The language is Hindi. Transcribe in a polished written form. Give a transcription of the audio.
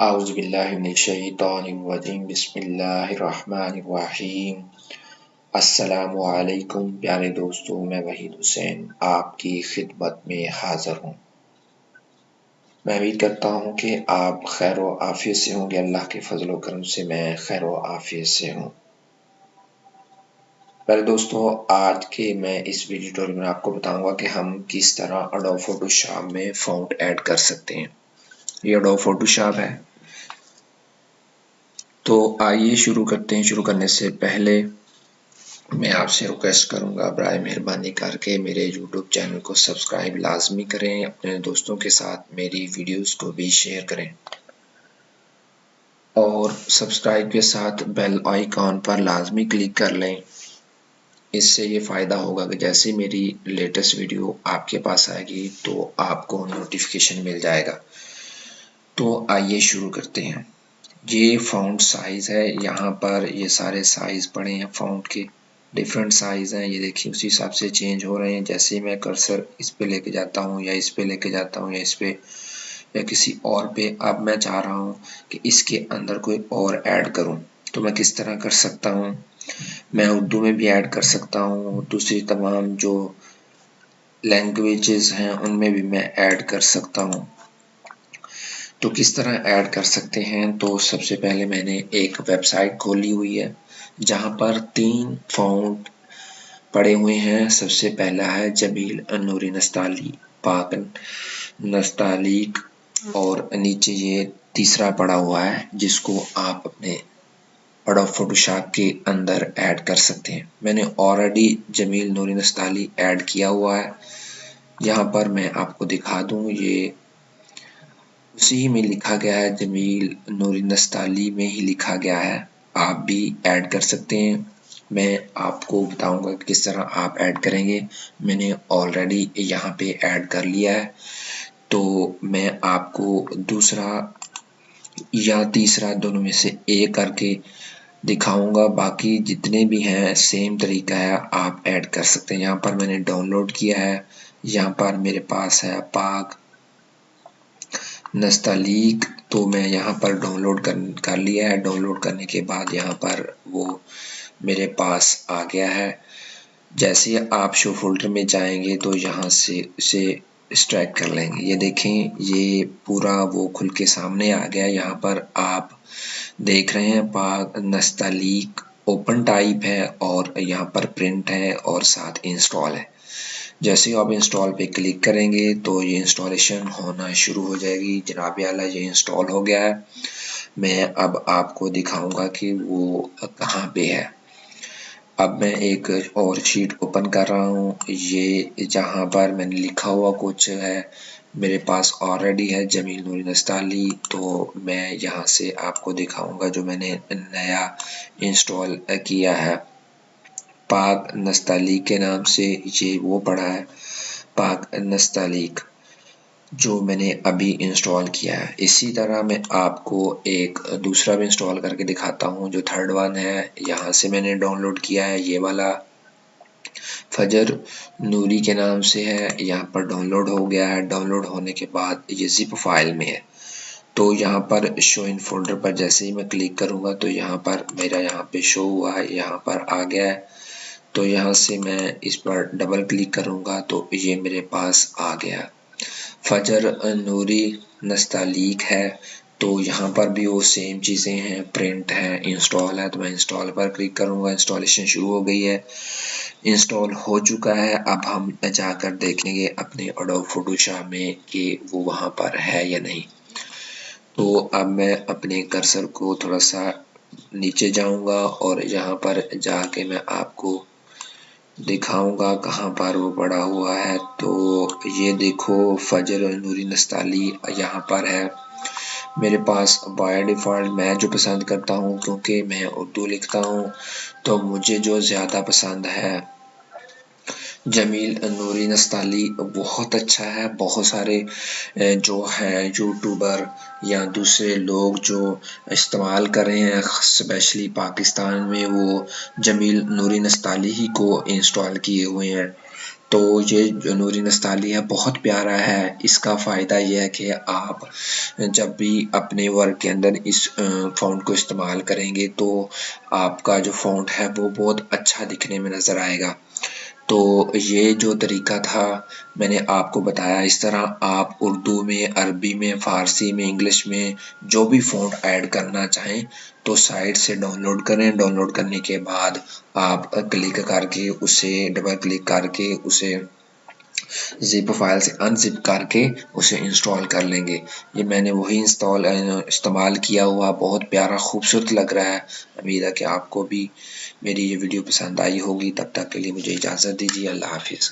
आउज़ुबिल्लाहिमिनश्शैतानिर्रजीम बिस्मिल्लाहिर्रहमानिर्रहीम। अस्सलामुअलैकुम प्यारे दोस्तों, मैं वहीद हुसैन आपकी खिदमत में हाज़िर हूँ। मैं उम्मीद करता हूँ कि आप खैर व आफियत से होंगे। अल्लाह के फजल व करम से मैं खैर व आफियत से हूँ। प्यारे दोस्तों, आज के मैं इस वीडियो ट्यूटोरियल में आपको बताऊंगा कि हम किस तरह एडोब फोटोशॉप में फ़ॉन्ट ऐड कर सकते हैं। ये एडोब फोटोशॉप है। तो आइए शुरू करते हैं। शुरू करने से पहले मैं आपसे रिक्वेस्ट करूंगा, बराए मेहरबानी करके मेरे YouTube चैनल को सब्सक्राइब लाजमी करें। अपने दोस्तों के साथ मेरी वीडियोस को भी शेयर करें और सब्सक्राइब के साथ बेल आइकॉन पर लाजमी क्लिक कर लें। इससे ये फ़ायदा होगा कि जैसे मेरी लेटेस्ट वीडियो आपके पास आएगी तो आपको नोटिफिकेशन मिल जाएगा। तो आइए शुरू करते हैं। ये फ़ॉन्ट साइज़ है। यहाँ पर ये सारे साइज़ पड़े हैं फ़ॉन्ट के। डिफरेंट साइज़ हैं, ये देखिए उसी हिसाब से चेंज हो रहे हैं। जैसे ही मैं कर्सर इस पे लेके जाता हूँ या इस पे लेके जाता हूँ या इस पे या किसी और पे, अब मैं चाह रहा हूँ कि इसके अंदर कोई और ऐड करूँ, तो मैं किस तरह कर सकता हूँ। मैं उर्दू में भी ऐड कर सकता हूँ, दूसरी तमाम जो लैंग्वेजेस हैं उनमें भी मैं ऐड कर सकता हूँ। तो किस तरह ऐड कर सकते हैं, तो सबसे पहले मैंने एक वेबसाइट खोली हुई है जहाँ पर 3 फ़ॉन्ट पड़े हुए हैं। सबसे पहला है जमील नूरी नस्ताली पाक नस्तालीक, और नीचे ये तीसरा पड़ा हुआ है जिसको आप अपने एडोब फोटोशॉप के अंदर ऐड कर सकते हैं। मैंने ऑलरेडी जमील नूरी नस्ताली ऐड किया हुआ है। यहाँ पर मैं आपको दिखा दूँ, ये उसी में लिखा गया है, जमील नूरी नस्ताली में ही लिखा गया है। आप भी ऐड कर सकते हैं। मैं आपको बताऊंगा कि किस तरह आप ऐड करेंगे। मैंने ऑलरेडी यहाँ पे ऐड कर लिया है, तो मैं आपको दूसरा या तीसरा दोनों में से एक करके दिखाऊंगा। बाकी जितने भी हैं सेम तरीका है, आप ऐड कर सकते हैं। यहाँ पर मैंने डाउनलोड किया है। यहाँ पर मेरे पास है पाक नस्तालीक, तो मैं यहाँ पर डाउनलोड कर लिया है। डाउनलोड करने के बाद यहाँ पर वो मेरे पास आ गया है। जैसे आप शो फोल्डर में जाएंगे तो यहाँ से इसे एक्सट्रैक्ट कर लेंगे। ये देखें, ये पूरा वो खुल के सामने आ गया। यहाँ पर आप देख रहे हैं पाक नस्तालीक ओपन टाइप है और यहाँ पर प्रिंट है और साथ इंस्टॉल है। जैसे ही आप इंस्टॉल पे क्लिक करेंगे तो ये इंस्टॉलेशन होना शुरू हो जाएगी। जनाब आला, ये इंस्टॉल हो गया है। मैं अब आपको दिखाऊंगा कि वो कहाँ पे है। अब मैं एक और शीट ओपन कर रहा हूँ। ये जहाँ पर मैंने लिखा हुआ कुछ है मेरे पास ऑलरेडी है जमील नूरी नस्ताली, तो मैं यहाँ से आपको दिखाऊंगा जो मैंने नया इंस्टॉल किया है। पाक नस्तालीक के नाम से ये वो पड़ा है, पाक नस्तालीक, जो मैंने अभी इंस्टॉल किया है। इसी तरह मैं आपको एक दूसरा भी इंस्टॉल करके दिखाता हूँ, जो थर्ड वन है। यहाँ से मैंने डाउनलोड किया है, ये वाला फजर नूरी के नाम से है। यहाँ पर डाउनलोड हो गया है। डाउनलोड होने के बाद ये जिप फाइल में है। तो यहाँ पर शो इन फोल्डर पर जैसे ही मैं क्लिक करूँगा तो यहाँ पर मेरा यहाँ पे शो हुआ है, यहाँ पर आ गया है। तो यहाँ से मैं इस पर डबल क्लिक करूँगा तो ये मेरे पास आ गया। फजर नूरी नस्तालीक है, तो यहाँ पर भी वो सेम चीज़ें हैं, प्रिंट है, इंस्टॉल है। तो मैं इंस्टॉल पर क्लिक करूँगा। इंस्टॉलेशन शुरू हो गई है, इंस्टॉल हो चुका है। अब हम जाकर देखेंगे अपने एडोब फोटोशॉप में कि वो वहाँ पर है या नहीं। तो अब मैं अपने कर्सर को थोड़ा सा नीचे जाऊँगा और यहाँ पर जाके मैं आपको दिखाऊंगा कहाँ पर वो पड़ा हुआ है। तो ये देखो, फजर नूरी नस्ताली यहाँ पर है मेरे पास। बाय डिफ़ॉल्ट मैं जो पसंद करता हूँ, क्योंकि मैं उर्दू लिखता हूँ, तो मुझे जो ज़्यादा पसंद है जमील नूरी नस्ताली बहुत अच्छा है। बहुत सारे जो है यूट्यूबर या दूसरे लोग जो इस्तेमाल कर रहे हैं, स्पेशली पाकिस्तान में, वो जमील नूरी नस्ताली ही को इंस्टॉल किए हुए हैं। तो ये जो नूरी नस्ताली है बहुत प्यारा है। इसका फ़ायदा ये है कि आप जब भी अपने वर्क के अंदर इस फ़ॉन्ट को इस्तेमाल करेंगे तो आपका जो फ़ॉन्ट है वो बहुत अच्छा दिखने में नज़र आएगा। तो ये जो तरीका था मैंने आपको बताया, इस तरह आप उर्दू में, अरबी में, फ़ारसी में, इंग्लिश में जो भी फ़ॉन्ट ऐड करना चाहें तो साइट से डाउनलोड करें। डाउनलोड करने के बाद आप क्लिक करके उसे डबल क्लिक करके उसे ज़िप फाइल से अनज़िप करके उसे इंस्टॉल कर लेंगे। ये मैंने वही इस्तेमाल किया हुआ, बहुत प्यारा खूबसूरत लग रहा है। उम्मीद है कि आपको भी मेरी ये वीडियो पसंद आई होगी। तब तक के लिए मुझे इजाज़त दीजिए। अल्लाह हाफ़िज़।